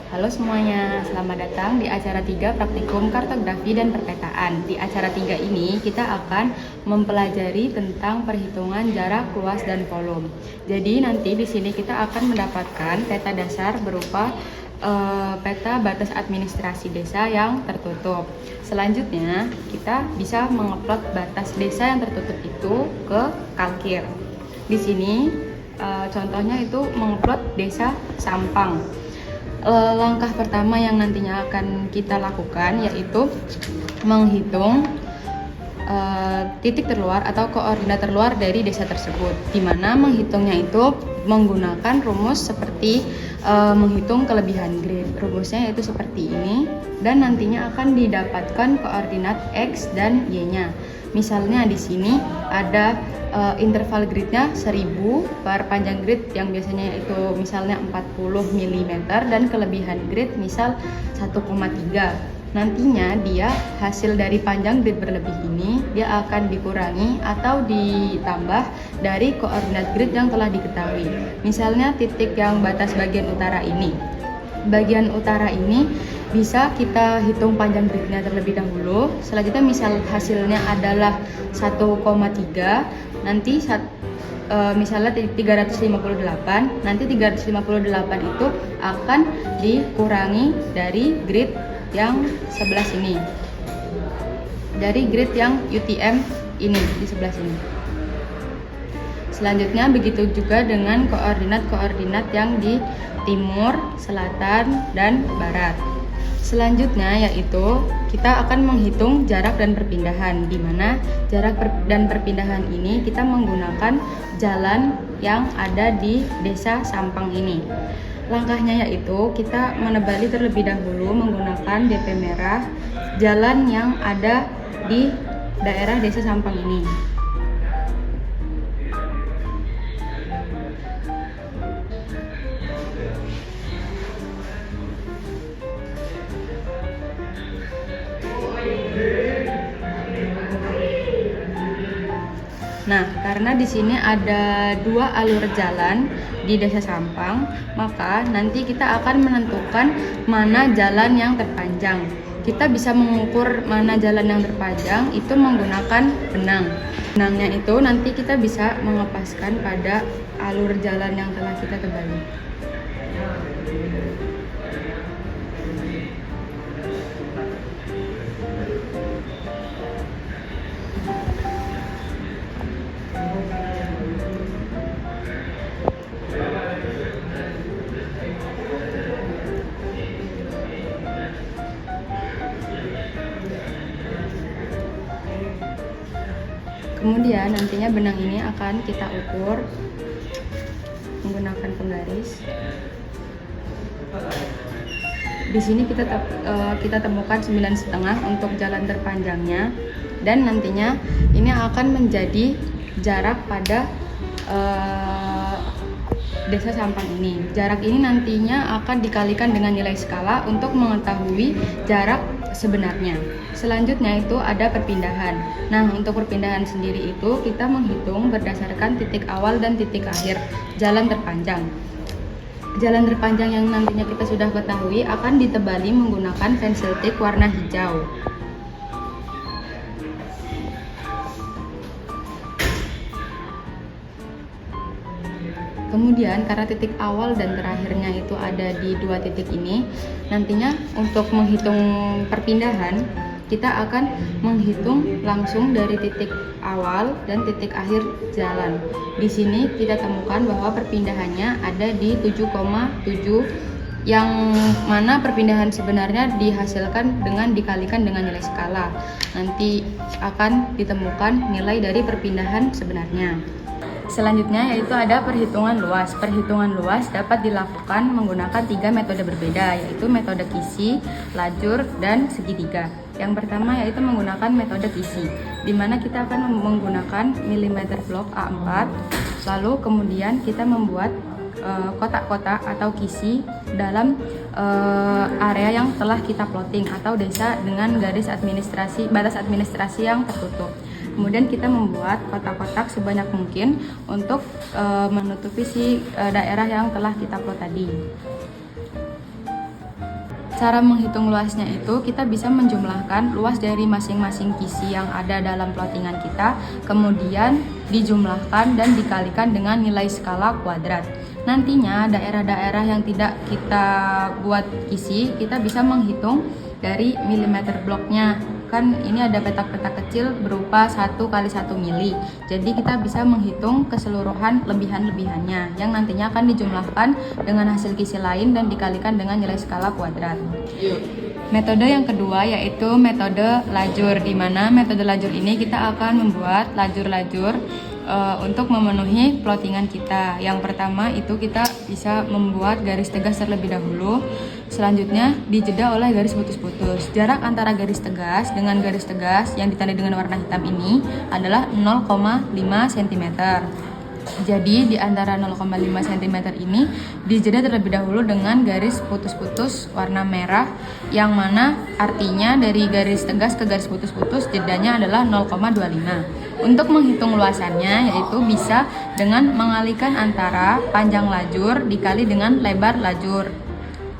Halo semuanya, selamat datang di acara 3 Praktikum Kartografi dan Perpetaan. Di acara 3 ini kita akan mempelajari tentang perhitungan jarak, luas, dan volume. Jadi nanti di sini kita akan mendapatkan peta dasar berupa peta batas administrasi desa yang tertutup. Selanjutnya kita bisa mengupload batas desa yang tertutup itu ke Kalkir. Di sini contohnya itu mengupload desa Sampang. Langkah pertama yang nantinya akan kita lakukan yaitu menghitung titik terluar atau koordinat terluar dari desa tersebut, di mana menghitungnya itu menggunakan rumus seperti menghitung kelebihan grid. Rumusnya yaitu seperti ini, dan nantinya akan didapatkan koordinat X dan Y-nya. Misalnya di sini ada interval gridnya 1000 per panjang grid yang biasanya itu misalnya 40 mm dan kelebihan grid misal 1,3. Nantinya dia hasil dari panjang grid berlebih ini dia akan dikurangi atau ditambah dari koordinat grid yang telah diketahui. Misalnya titik yang batas bagian utara ini. Bagian utara ini bisa kita hitung panjang gridnya terlebih dahulu. Selanjutnya misal hasilnya adalah 1,3, nanti misalnya 358, nanti 358 itu akan dikurangi dari grid yang sebelah sini, dari grid yang UTM ini di sebelah sini. Selanjutnya begitu juga dengan koordinat-koordinat yang di timur, selatan, dan barat. Selanjutnya yaitu kita akan menghitung jarak dan perpindahan, di mana jarak dan perpindahan ini kita menggunakan jalan yang ada di desa Sampang ini. Langkahnya yaitu kita menebali terlebih dahulu menggunakan DP merah jalan yang ada di daerah desa Sampang ini. Nah, karena di sini ada 2 alur jalan di desa Sampang, maka nanti kita akan menentukan mana jalan yang terpanjang. Kita bisa mengukur mana jalan yang terpanjang itu menggunakan benang. Benangnya itu nanti kita bisa mengepaskan pada alur jalan yang telah kita tebali. Kemudian nantinya benang ini akan kita ukur menggunakan penggaris. Di sini kita temukan 9,5 untuk jalan terpanjangnya, dan nantinya ini akan menjadi jarak pada desa Sampang ini. Jarak ini nantinya akan dikalikan dengan nilai skala untuk mengetahui jarak sebenarnya. Selanjutnya itu ada perpindahan. Nah, untuk perpindahan sendiri itu kita menghitung berdasarkan titik awal dan titik akhir jalan terpanjang. Jalan terpanjang yang nantinya kita sudah ketahui akan ditebali menggunakan pensil stick warna hijau. Kemudian karena titik awal dan terakhirnya itu ada di 2 titik ini, nantinya untuk menghitung perpindahan kita akan menghitung langsung dari titik awal dan titik akhir jalan. Di sini kita temukan bahwa perpindahannya ada di 7,7, yang mana perpindahan sebenarnya dihasilkan dengan dikalikan dengan nilai skala. Nanti akan ditemukan nilai dari perpindahan sebenarnya. Selanjutnya yaitu ada perhitungan luas. Perhitungan luas dapat dilakukan menggunakan 3 metode berbeda, yaitu metode kisi, lajur, dan segitiga. Yang pertama yaitu menggunakan metode kisi, di mana kita akan menggunakan milimeter blok A4, lalu kemudian kita membuat kotak-kotak atau kisi dalam area yang telah kita plotting atau desa dengan garis administrasi, batas administrasi yang tertutup. Kemudian kita membuat kotak-kotak sebanyak mungkin untuk menutupi daerah yang telah kita plot tadi. Cara menghitung luasnya itu kita bisa menjumlahkan luas dari masing-masing kisi yang ada dalam plottingan kita, kemudian dijumlahkan dan dikalikan dengan nilai skala kuadrat. Nantinya daerah-daerah yang tidak kita buat kisi, kita bisa menghitung dari milimeter bloknya. Kan ini ada petak-petak kecil berupa 1 kali 1 mili. Jadi kita bisa menghitung keseluruhan lebihan-lebihannya yang nantinya akan dijumlahkan dengan hasil kisi lain dan dikalikan dengan nilai skala kuadrat. Metode yang kedua yaitu metode lajur, di mana metode lajur ini kita akan membuat lajur-lajur untuk memenuhi plottingan kita. Yang pertama itu kita bisa membuat garis tegas terlebih dahulu. Selanjutnya dijeda oleh garis putus-putus. Jarak antara garis tegas dengan garis tegas yang ditandai dengan warna hitam ini adalah 0,5 cm. Jadi di antara 0,5 cm ini dijeda terlebih dahulu dengan garis putus-putus warna merah, yang mana artinya dari garis tegas ke garis putus-putus jedanya adalah 0,25. Untuk menghitung luasannya yaitu bisa dengan mengalihkan antara panjang lajur dikali dengan lebar lajur.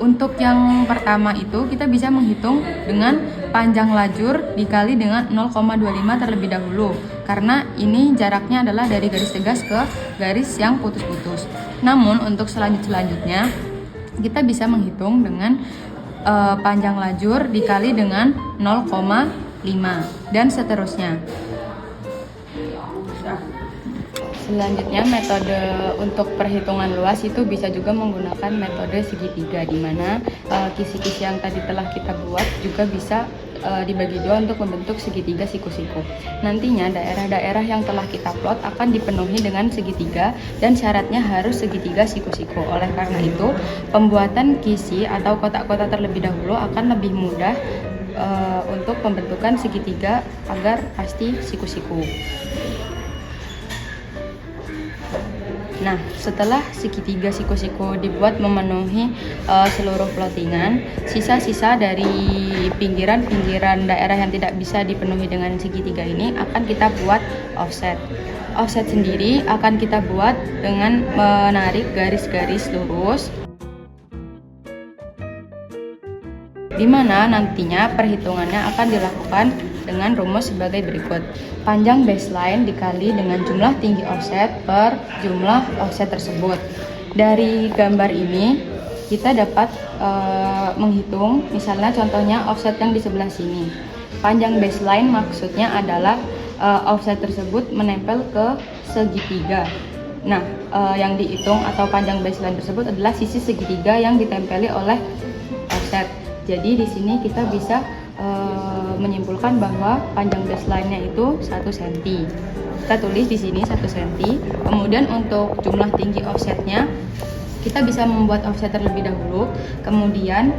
Untuk yang pertama itu kita bisa menghitung dengan panjang lajur dikali dengan 0,25 terlebih dahulu, karena ini jaraknya adalah dari garis tegas ke garis yang putus-putus. Namun untuk selanjutnya kita bisa menghitung dengan panjang lajur dikali dengan 0,5 dan seterusnya. Selanjutnya metode untuk perhitungan luas itu bisa juga menggunakan metode segitiga, di mana kisi-kisi yang tadi telah kita buat juga bisa dibagi dua untuk membentuk segitiga siku-siku. Nantinya daerah-daerah yang telah kita plot akan dipenuhi dengan segitiga dan syaratnya harus segitiga siku-siku. Oleh karena itu, pembuatan kisi atau kotak-kotak terlebih dahulu akan lebih mudah untuk pembentukan segitiga agar pasti siku-siku. Nah, setelah segitiga siku-siku dibuat memenuhi seluruh plottingan, sisa-sisa dari pinggiran-pinggiran daerah yang tidak bisa dipenuhi dengan segitiga ini akan kita buat offset. Offset sendiri akan kita buat dengan menarik garis-garis lurus, di mana nantinya perhitungannya akan dilakukan dengan rumus sebagai berikut. Panjang baseline dikali dengan jumlah tinggi offset per jumlah offset tersebut. Dari gambar ini kita dapat menghitung, misalnya contohnya offset yang di sebelah sini. Panjang baseline maksudnya adalah offset tersebut menempel ke segitiga. Nah, yang dihitung atau panjang baseline tersebut adalah sisi segitiga yang ditempeli oleh offset. Jadi di sini kita bisa menyimpulkan bahwa panjang baseline-nya itu 1 cm. Kita tulis di sini 1 cm. Kemudian untuk jumlah tinggi offsetnya kita bisa membuat offset terlebih dahulu. Kemudian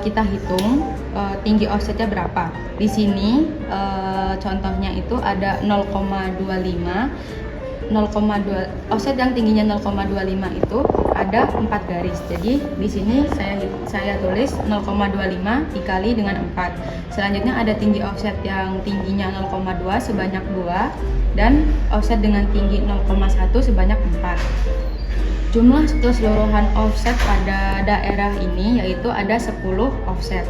kita hitung tinggi offsetnya berapa. Di sini contohnya itu ada 0,25. Offset yang tingginya 0,25 itu ada 4 garis. Jadi di sini saya tulis 0,25 dikali dengan 4. Selanjutnya ada tinggi offset yang tingginya 0,2 sebanyak 2 dan offset dengan tinggi 0,1 sebanyak 4. Jumlah keseluruhan offset pada daerah ini yaitu ada 10 offset.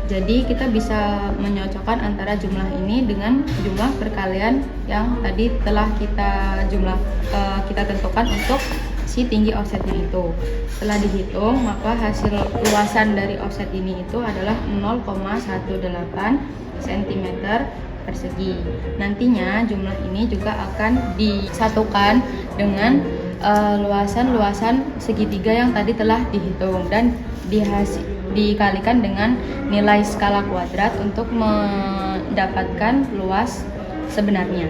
Jadi kita bisa menyocokkan antara jumlah ini dengan jumlah perkalian yang tadi telah kita tentukan untuk si tinggi offsetnya itu. Setelah dihitung, maka hasil luasan dari offset ini itu adalah 0,18 cm persegi. Nantinya jumlah ini juga akan disatukan dengan luasan-luasan segitiga yang tadi telah dihitung dan dikalikan dengan nilai skala kuadrat untuk mendapatkan luas sebenarnya.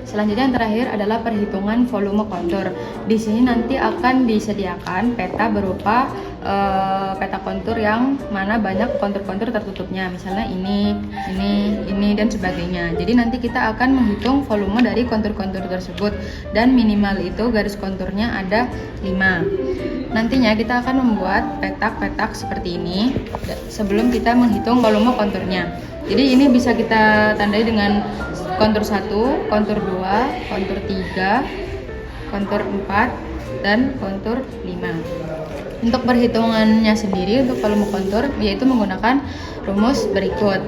Selanjutnya yang terakhir adalah perhitungan volume kontur. Di sini nanti akan disediakan peta berupa peta kontur yang mana banyak kontur-kontur tertutupnya, misalnya ini dan sebagainya. Jadi nanti kita akan menghitung volume dari kontur-kontur tersebut dan minimal itu garis konturnya ada 5. Nantinya kita akan membuat petak-petak seperti ini sebelum kita menghitung volume konturnya. Jadi ini bisa kita tandai dengan kontur 1, kontur 2, kontur 3, kontur 4, dan kontur 5. Untuk perhitungannya sendiri untuk volume kontur yaitu menggunakan rumus berikut.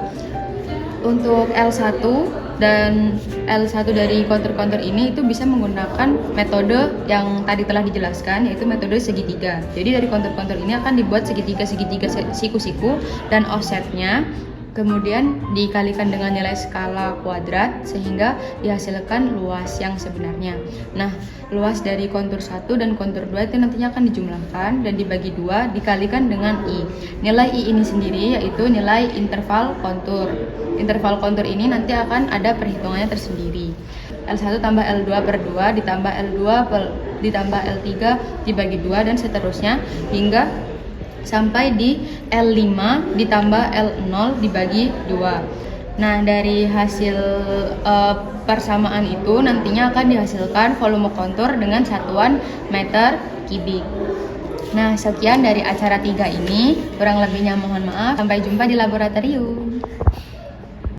Untuk L1 dan L1 dari kontur-kontur ini itu bisa menggunakan metode yang tadi telah dijelaskan, yaitu metode segitiga. Jadi dari kontur-kontur ini akan dibuat segitiga-segitiga siku-siku dan offsetnya kemudian dikalikan dengan nilai skala kuadrat sehingga dihasilkan luas yang sebenarnya. Nah, luas dari kontur 1 dan kontur 2 itu nantinya akan dijumlahkan dan dibagi 2 dikalikan dengan I. Nilai I ini sendiri yaitu nilai interval kontur. Interval kontur ini nanti akan ada perhitungannya tersendiri. L1 tambah L2 per 2 ditambah L2 ditambah L3 dibagi 2 dan seterusnya hingga sampai di L5 ditambah L0 dibagi 2. Nah, dari hasil persamaan itu nantinya akan dihasilkan volume kontur dengan satuan meter kubik. Nah, sekian dari acara 3 ini. Kurang lebihnya mohon maaf. Sampai jumpa di laboratorium.